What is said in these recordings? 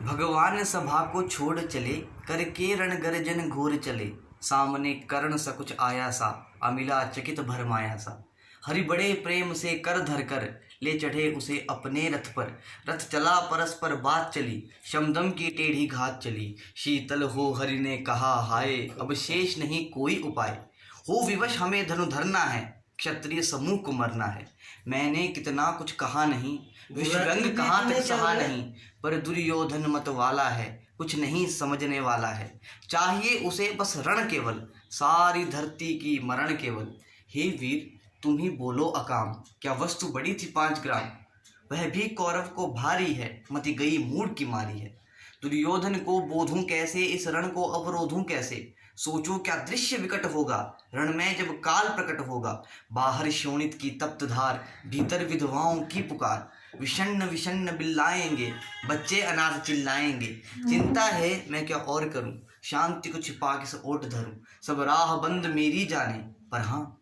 भगवान सभा को छोड़ चले, करके रण गर्जन घोर चले। सामने कर्ण सकुच आया सा, अमिला चकित भरमाया सा। हरि बड़े प्रेम से कर धर कर, ले चढ़े उसे अपने रथ पर। रथ चला परस्पर बात चली, शमदम की टेढ़ी घात चली। शीतल हो हरि ने कहा हाय, अब शेष नहीं कोई उपाय। हो विवश हमें धनु धरना है, क्षत्रिय समूह को मरना है। मैंने कितना कुछ कहा नहीं, विषरंग कहाँ तक सहा नहीं। पर दुर्योधन मत वाला है, कुछ नहीं समझने वाला है। चाहिए उसे बस रण केवल, सारी धरती की मरण केवल। हे वीर तुम ही बोलो अकाम, क्या वस्तु बड़ी थी 5 ग्राम। वह भी कौरव को भारी है, मति गई मूड की मारी है। दुर्योधन को बोधूं कैसे, इस रण को अवरोधूं कैसे। सोचो क्या दृश्य विकट होगा, रण में जब काल प्रकट होगा। बाहर शोणित की तप्त धार, भीतर विधवाओं की पुकार। विषण्ण विषण्ण बिल्लाएंगे, बच्चे अनाथ चिल्लाएंगे। चिंता है मैं क्या और करूं, शांति को छिपा किस ओट धरूं। सब राह बंद मेरी जाने, पर हाँ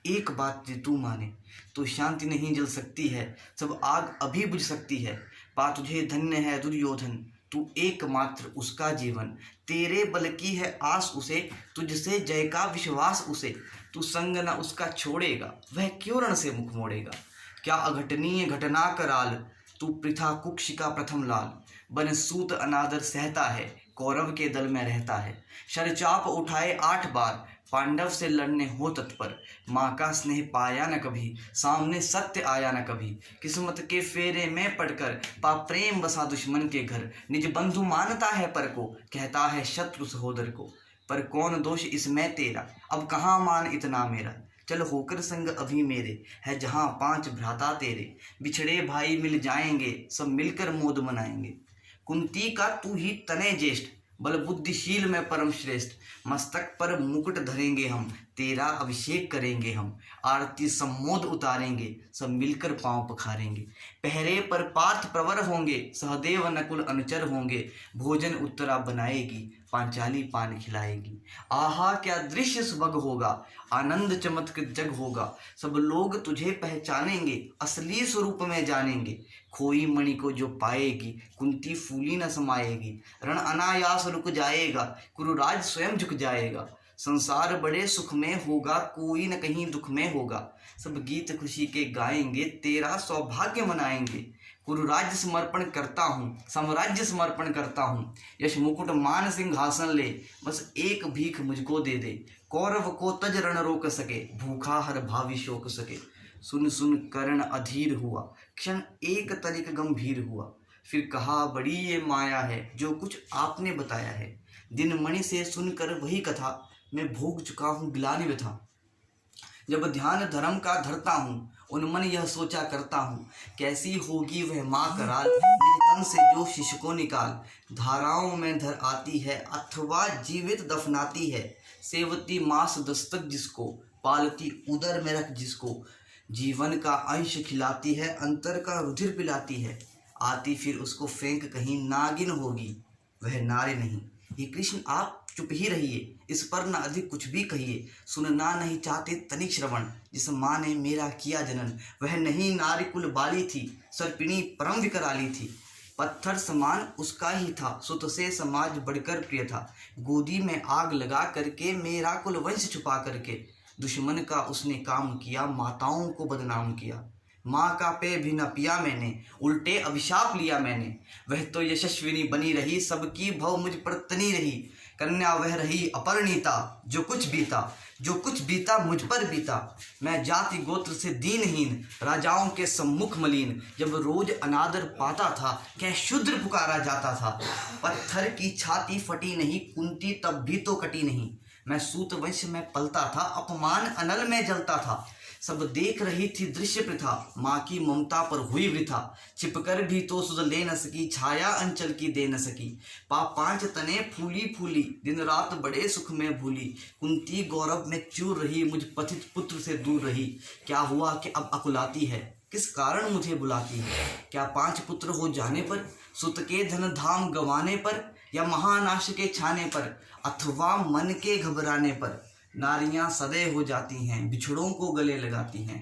एक बात जे तू माने। तो शांति नहीं जल सकती है, सब आग अभी बुझ सकती है। पा तुझे धन्य है दुर्योधन, तू एकमात्र उसका जीवन। तेरे बल की है आस उसे, तुझसे जय का विश्वास उसे। तू संग न उसका छोड़ेगा, वह क्यों रण से मुख मोड़ेगा। क्या अघटनीय घटना कराल, तू पृथा कुक्ष का प्रथम लाल। बन सूत अनादर सहता है, कौरव के दल में रहता है। शरचाप उठाए 8 बार, पांडव से लड़ने हो तत्पर। माँ का स्नेह पाया न कभी, सामने सत्य आया न कभी। किस्मत के फेरे में पड़कर, पा प्रेम बसा दुश्मन के घर। निज बंधु मानता है पर को, कहता है शत्रु सहोदर को। पर कौन दोष इसमें तेरा, अब कहाँ मान इतना मेरा। चल होकर संग अभी मेरे, है जहाँ 5 भ्राता तेरे। बिछड़े भाई मिल जाएंगे, सब मिलकर मोद मनाएंगे। कुंती का तू ही तने ज्येष्ठ, बल बुद्धिशील में परम श्रेष्ठ। मस्तक पर मुकुट धरेंगे हम, तेरा अभिषेक करेंगे हम। आरती सम्मोद उतारेंगे, सब मिलकर पांव पखारेंगे। पहरे पर पार्थ प्रवर होंगे, सहदेव नकुल अनुचर होंगे। भोजन उत्तरा बनाएगी, पांचाली पान खिलाएगी। आहा क्या दृश्य सुभग होगा, आनंद चमत्क जग होगा। सब लोग तुझे पहचानेंगे, असली स्वरूप में जानेंगे। खोई मणि को जो पाएगी, कुंती फूली न समाएगी। रण अनायास रुक जाएगा, कुरुराज स्वयं झुक जाएगा। संसार बड़े सुख में होगा, कोई न कहीं दुख में होगा। सब गीत खुशी के गाएंगे, तेरा सौभाग्य मनाएंगे। कुरुराज्य समर्पण करता हूँ, साम्राज्य समर्पण करता हूँ। यश मुकुट मान सिंहासन ले, बस एक भीख मुझको दे दे। कौरव को तज रण रोक सके, भूखा हर भावी शोक सके। सुन सुन कर्ण अधीर हुआ, क्षण एक तनिक गंभीर हुआ। फिर कहा बड़ी ये माया है, जो कुछ आपने बताया है। दिन मणि से सुनकर वही कथा, मैं भोग चुका हूँ गिलानी व्यथा। जब ध्यान धर्म का धरता हूँ, उन्मन यह सोचा करता हूँ। कैसी होगी वह माँ कराल, निज तन से जो शिशु को निकाल। धाराओं में धर आती है, अथवा जीवित दफनाती है। सेवती मांस दस्तक जिसको, पालती उदर में रख जिसको। जीवन का अंश खिलाती है, अंतर का रुधिर पिलाती है। आती फिर उसको फेंक कहीं, नागिन होगी वह नारी नहीं। ये कृष्ण आप चुप ही रहिए, इस पर न अधिक कुछ भी कहिए। सुनना नहीं चाहते तनिक श्रवण, जिस माँ ने मेरा किया जनन। वह नहीं नारी कुल बाली थी, सर्पिणी परम विकराली थी। पत्थर समान उसका ही था, सुत से समाज बढ़कर प्रिय था। गोदी में आग लगा करके, मेरा कुल वंश छुपा करके। दुश्मन का उसने काम किया, माताओं को बदनाम किया। माँ का पेय भी न पिया मैंने, उल्टे अभिशाप लिया मैंने। वह तो यशस्विनी बनी रही, सबकी भव मुझ पर तनी रही। कन्या वह रही अपरिणीता, जो कुछ बीता मुझ पर बीता। मैं जाति गोत्र से दीनहीन, राजाओं के सम्मुख मलिन। जब रोज अनादर पाता था, क्या शूद्र पुकारा जाता था। पत्थर की छाती फटी नहीं, कुंती तब भी तो कटी नहीं। मैं सूत वंश में पलता था, अपमान अनल में जलता था। सब देख रही थी दृश्य प्रथा, माँ की ममता पर हुई वृथा। छिपकर भी तो सुध ले न सकी, छाया अंचल की दे न सकी। 5 तने फूली फूली, दिन रात बड़े सुख में भूली। कुंती गौरव में चूर रही, मुझ पतित पुत्र से दूर रही। क्या हुआ कि अब अकुलाती है, किस कारण मुझे बुलाती है। क्या 5 पुत्र हो जाने पर, सुत के धन धाम गंवाने पर। या महानाश के छाने पर, अथवा मन के घबराने पर। नारियां सदैव हो जाती हैं, बिछड़ों को गले लगाती हैं।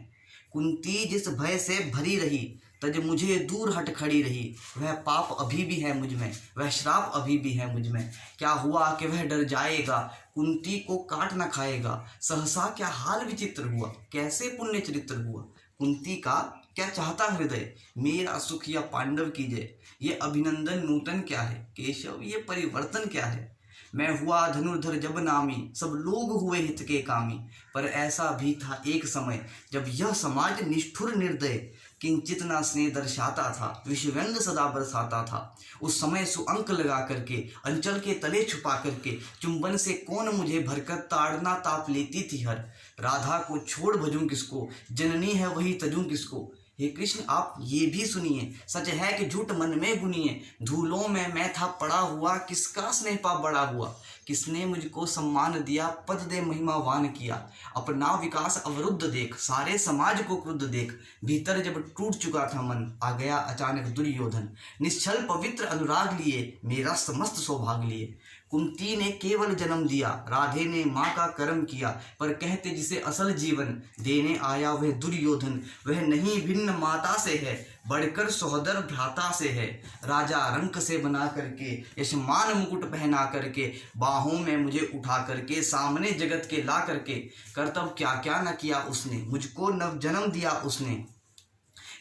कुंती जिस भय से भरी रही, तज मुझे दूर हट खड़ी रही। वह पाप अभी भी है मुझ में, वह श्राप अभी भी है मुझ में। क्या हुआ कि वह डर जाएगा, कुंती को काट न खाएगा। सहसा क्या हाल विचित्र हुआ, कैसे पुण्य चरित्र हुआ। कुंती का क्या चाहता हृदय, मेरा सुख या पांडव की जय। ये अभिनंदन नूतन क्या है, केशव ये परिवर्तन क्या है। मैं हुआ धनुर्धर जब नामी, सब लोग हुए हित के कामी। पर ऐसा भी था एक समय, जब यह समाज निष्ठुर निर्दय किंचित ना स्नेह दर्शाता था, विषव्यंग सदा बरसाता था। उस समय सुअंक लगा करके, अंचल के तले छुपा करके, चुंबन से कौन मुझे भरकर ताड़ना ताप लेती थी हर। राधा को छोड़ भजूं किसको, जननी है वही तजूं किसको। हे कृष्ण आप ये भी सुनिए, सच है कि झूठ मन में बुनिए। धूलों में मैं था पड़ा हुआ, किसका स्नेह पाप बड़ा हुआ। किसने मुझको सम्मान दिया, पद दे महिमावान किया। अपना विकास अवरुद्ध देख, सारे समाज को क्रुद्ध देख। भीतर जब टूट चुका था मन, आ गया अचानक दुर्योधन। निश्चल पवित्र अनुराग लिए, मेरा समस्त सौभाग्य लिए। कुंती ने केवल जन्म दिया, राधे ने माँ का कर्म किया। पर कहते जिसे असल जीवन देने आया वह दुर्योधन। वह नहीं भिन्न माता से है, बढ़कर सोहदर भ्राता से है। राजा रंक से बना करके, यशमान मुकुट पहना करके, बाहों में मुझे उठा करके, सामने जगत के ला करके। कर्तव्य क्या क्या न किया उसने, मुझको नव जन्म दिया उसने।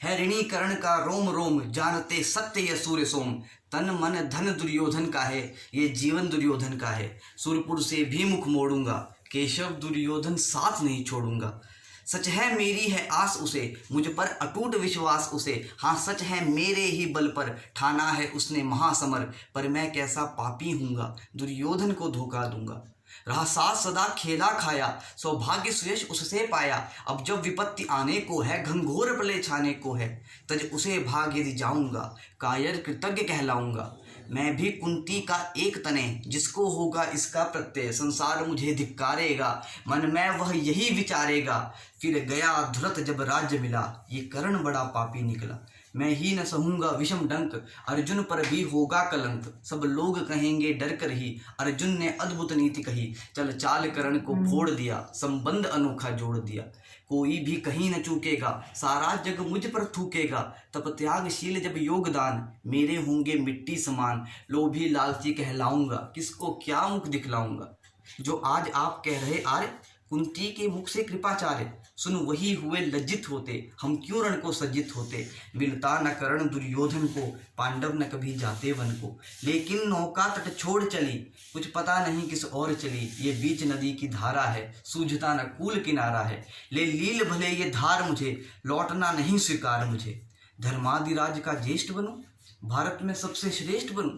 है ऋणी कर्ण का रोम रोम, जानते सत्य ये सूर्य सोम। तन मन धन दुर्योधन का है, ये जीवन दुर्योधन का है। सुरपुर से भी मुख मोड़ूंगा, केशव दुर्योधन साथ नहीं छोड़ूंगा। सच है मेरी है आस उसे, मुझ पर अटूट विश्वास उसे। हाँ सच है मेरे ही बल पर, ठाना है उसने महासमर। पर मैं कैसा पापी हूँगा, दुर्योधन को धोखा दूंगा। रहा साथ सदा खेला खाया, सौभाग्य सुयश उससे पाया। अब जब विपत्ति आने को है, घंघोर प्रलय छाने को है। तज उसे भाग यदि जाऊंगा, कायर कृतज्ञ कहलाऊंगा। मैं भी कुंती का एक तने, जिसको होगा इसका प्रत्यय। संसार मुझे धिक्कारेगा, मन में वह यही विचारेगा। फिर गया धुरत जब राज्य मिला, ये कर्ण बड़ा पापी निकला। मैं ही न सहूंगा विषम डंक, अर्जुन पर भी होगा कलंक। सब लोग कहेंगे डर कर ही, अर्जुन ने अद्भुत नीति कही। चल चाल कर्ण को फोड़ दिया, संबंध अनोखा जोड़ दिया। कोई भी कहीं न चूकेगा, सारा जग मुझ पर थूकेगा। तप त्यागशील जब योगदान, मेरे होंगे मिट्टी समान। लोभी लालची कहलाऊंगा, किसको क्या मुख दिखलाऊंगा। जो आज आप कह रहे आर्य, कुंती के मुख से कृपाचार्य। सुन वही हुए लज्जित होते, हम क्यों रण को सज्जित होते। मिलता न कर्ण दुर्योधन को, पांडव न कभी जाते वन को। लेकिन नौका तट छोड़ चली, कुछ पता नहीं किस ओर चली। ये बीच नदी की धारा है, सूझता न कूल किनारा है। ले लील भले ये धार मुझे, लौटना नहीं स्वीकार मुझे। धर्माधिराज का ज्येष्ठ बनूं, भारत में सबसे श्रेष्ठ बनूं।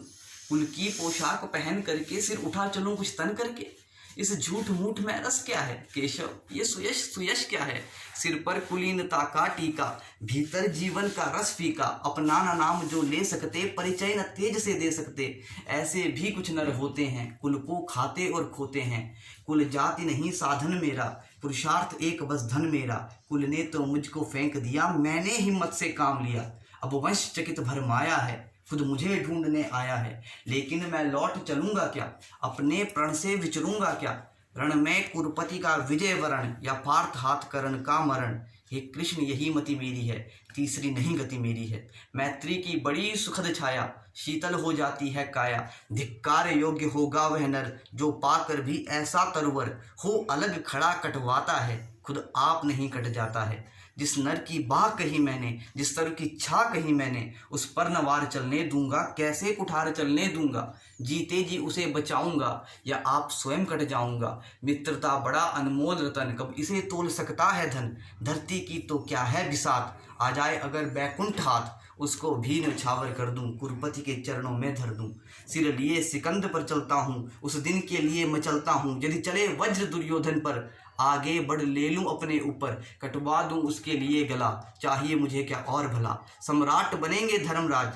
कुल की पोशाक पहन करके, सिर उठा चलूं कुछ तन करके। इस झूठ मूठ में रस क्या है केशव, ये सुयश सुयश क्या है। सिर पर कुलीनता का टीका, भीतर जीवन का रस फीका। अपना ना नाम जो ले सकते, परिचय न तेज से दे सकते। ऐसे भी कुछ नर होते हैं, कुल को खाते और खोते हैं। कुल जाति नहीं साधन मेरा, पुरुषार्थ एक बस धन मेरा। कुल ने तो मुझको फेंक दिया, मैंने हिम्मत से काम लिया। अब वंश चकित भरमाया है, खुद मुझे ढूंढने आया है। लेकिन मैं लौट चलूंगा क्या, अपने प्रण से विचरूंगा क्या। रण में कुरुपति का विजय वरण, या पार्थ हाथ कर्ण का मरण। हे कृष्ण यही मति मेरी है, तीसरी नहीं गति मेरी है। मैत्री की बड़ी सुखद छाया, शीतल हो जाती है काया। धिक्कार योग्य होगा वह नर, जो पाकर भी ऐसा तरवर हो। अलग खड़ा कटवाता है, खुद आप नहीं कट जाता है। जिस नर की बाह कही मैंने, जिस तर की छा कही मैंने, उस पर न वार चलने दूंगा, कैसे कुठार चलने दूंगा। जीते जी उसे बचाऊंगा, या आप स्वयं कट जाऊंगा। मित्रता बड़ा अनमोल रतन, कब इसे तोल सकता है धन। धरती की तो क्या है बिसात, आ जाए अगर बैकुंठ हाथ, उसको भी न्यौछावर कर दूं, कुरुपति के चरणों में धर दूं। सिर लिए सिकंद पर चलता हूँ, उस दिन के लिए मैं चलता हूँ। यदि चले वज्र दुर्योधन पर, आगे बढ़ ले लूं अपने ऊपर। कटवा दूं उसके लिए गला, चाहिए मुझे क्या और भला। सम्राट बनेंगे धर्मराज,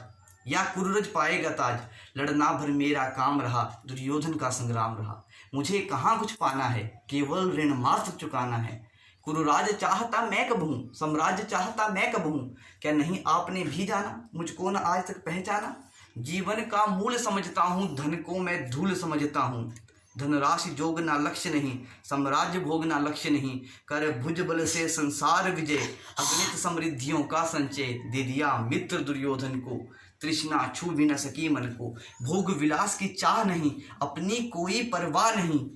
या कुरुरज पाएगा ताज। लड़ना भर मेरा काम रहा, दुर्योधन का संग्राम रहा। मुझे कहाँ कुछ पाना है, केवल ऋण मात्र चुकाना है। कुरुराज चाहता मैं कब हूँ, साम्राज्य चाहता मैं कब हूँ। क्या नहीं आपने भी जाना, मुझको न आज तक पहचाना। जीवन का मूल समझता हूँ, धन को मैं धूल समझता हूँ। धनराशि जोगना लक्ष्य नहीं, साम्राज्य भोगना लक्ष्य नहीं, कर भुज बल से संसार विजय, अगणित समृद्धियों का संचय, दे दिया मित्र दुर्योधन को, तृष्णा छू भी न सकी मन को। भोग विलास की चाह नहीं, अपनी कोई परवाह नहीं,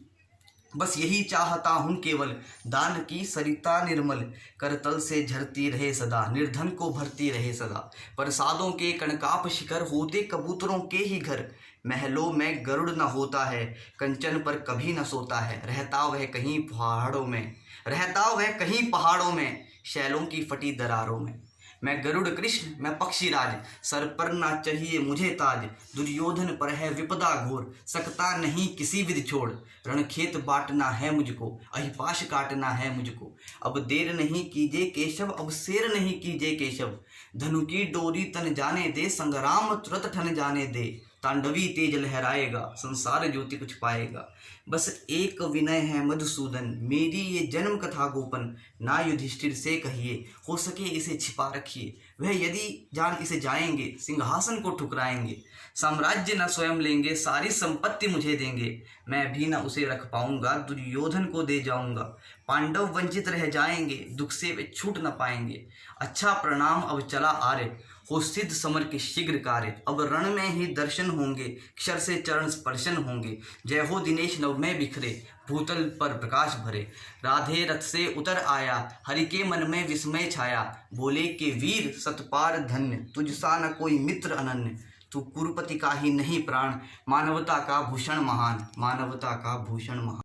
बस यही चाहता हूँ केवल, दान की सरिता निर्मल, करतल से झरती रहे सदा, निर्धन को भरती रहे सदा। प्रसादों के कणकाप शिखर, होते कबूतरों के ही घर, महलों में गरुड़ न होता है, कंचन पर कभी न सोता है, रहता वह कहीं पहाड़ों में, रहता वह कहीं पहाड़ों में, शैलों की फटी दरारों में। मैं गरुड़ कृष्ण मैं पक्षीराज, सर पर ना चाहिए मुझे ताज, दुर्योधन पर है विपदा घोर, सकता नहीं किसी विधि छोड़, रणखेत बांटना है मुझको, अहिपाश काटना है मुझको। अब देर नहीं कीजिए केशव, अब शेर नहीं कीजिए केशव, धनु की डोरी तन जाने दे, संग्राम तुरंत ठन जाने दे, तांडवी तेज लहराएगा, संसार ज्योति कुछ पाएगा। बस एक विनय है मधुसूदन, मेरी ये जन्म कथा गोपन, ना युधिष्ठिर से कहिए, हो सके इसे छिपा रखिए, वह यदि जान इसे जाएंगे, सिंहासन को ठुकराएंगे, साम्राज्य न स्वयं लेंगे, सारी संपत्ति मुझे देंगे, मैं भी न उसे रख पाऊंगा, दुर्योधन को दे जाऊंगा, पांडव वंचित रह जाएंगे, दुख से वे छूट न पाएंगे। अच्छा प्रणाम अब चला आर्य, हो सिद्ध समर के शीघ्र कार्य, अब रण में ही दर्शन होंगे, क्षर से चरण स्पर्शन होंगे, जय हो दिनेश नव में बिखरे, भूतल पर प्रकाश भरे, राधे रथ से उतर आया, हरि के मन में विस्मय छाया, बोले के वीर सतपार धन्य, तुझसा न कोई मित्र अनन्य, तू कुरुपति का ही नहीं प्राण, मानवता का भूषण महान, मानवता का भूषण महान।